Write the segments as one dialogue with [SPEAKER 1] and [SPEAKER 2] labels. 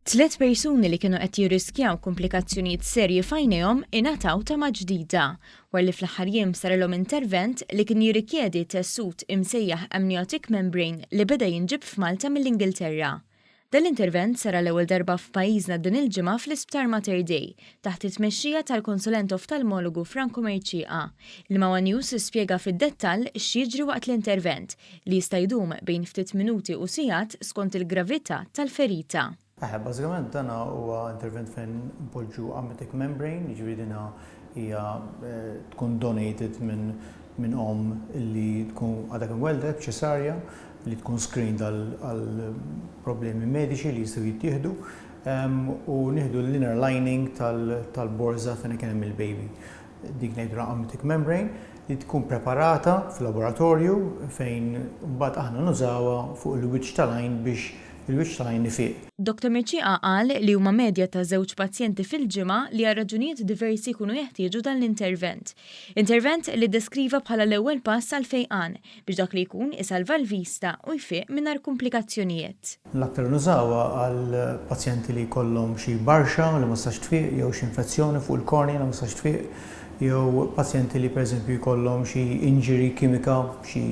[SPEAKER 1] 3 persuni li kienu qed jirriskjaw komplikazzjonijiet serji f'għajnejhom ingħataw tama ġdida wara li fl-aħħar jiem sarilhom intervent li kien jirrikjedi tessut imsejjaħ amniotic membrane li beda jinġib f'Malta mill-Ingilterra. Dan l-intervent sara l-ewwel darba f'pajjiżna din il-ġimgħa fl-Isptar Mater Dei taħt it-tmexxija tal-konsulent oftalmologu Franco Merċieqa li Mawa News ispjega fid-dettall x'jiġri waqt l-intervent li jista' jdum bejn ftit minuti u sigħat skont il-gravità tal-ferita.
[SPEAKER 2] Bażikament dan huwa intervent fejn npoġġu amniotic membrane, jiġifieri dinha hija tkun donated minn li tkun għadha kien weldet ċesarja li tkun screened għal problemi mediċi li jistgħu jittieħdu u nieħdu l-inner lining tal-borża fejn kien hemm il-baby. Dik ngħidulha amniotic membrane li tkun preparata fil-laboratorju fejn mbagħad aħna nużawha fuq il-wiċċ tal-għajn biex il-wiċċ tal-għajn nifiq.
[SPEAKER 1] Dr. Merċieqa qal li huma medja ta' żewġ pazjenti fil-ġimgħa li għal raġunijiet diversi jkunu jeħtieġu dan l-intervent. Intervent li deskriva bħala l-ewwel pass għal fejqan biex dak li jkun isalva l-vista u jfiq mingħajr komplikazzjonijiet.
[SPEAKER 2] L-aktar nużawha għal pazjenti li jkollhom xi barxa li ma tistax tfiq jew xi infezzjoni fuq il-kornea li ma tistax tfiq jew pazjenti li pereżempju jkollhom xi injury kimika, xi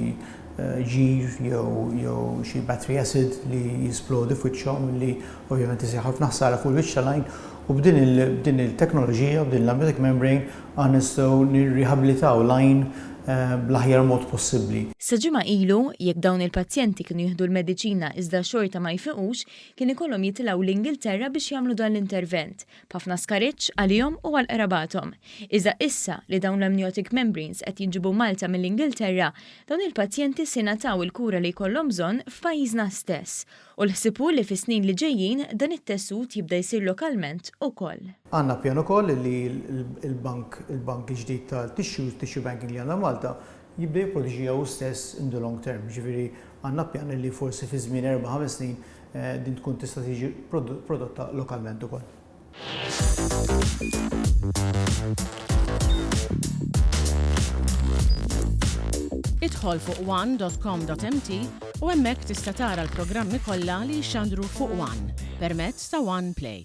[SPEAKER 2] ġir jew xi battery acid li jisplodi f'wiċċhom li ovvjament isir ħafna ħsara fuq il-wiċċ tal-għajn u b'din il-teknoloġija b'din l-amniotic membrane aħna nistgħu nirrihabilitaw l-għajn bl-aħjar mod possibbli.
[SPEAKER 1] Sa ġimgħa ilu, jekk dawn il-pazjenti kienu jieħdu l-mediċina iżda xorta ma jfiqux, kien ikollhom jitilgħu l-Ingilterra biex jagħmlu dan l-intervent, b'ħafna skariċċ għalihom u għal qrabathom. Iżda issa li dawn l-amniotic membranes qed jinġibu Malta mill-Ingilterra, dawn il-pazjenti se ngħataw il-kura li jkollhom bżonn f'pajjiżna stess u l-ħsibu li fis-snin li ġejjin dan it-tessut jibda jsir lokalment ukoll.
[SPEAKER 2] Għandna pjan ukoll li il-bank ġdid tal-tissue banking li għandna Malta jibda jipproduċi hu stess in the long term. Ġifieri għandna pjan li forsi fi żmien 4-5 snin din tkun tista' tiġi prodotta lokalment ukoll.
[SPEAKER 3] Idħol fuq one.com.mt u hemmhekk tista' tara l-programmi kollha li jxandru fuq One permezz ta' One Play.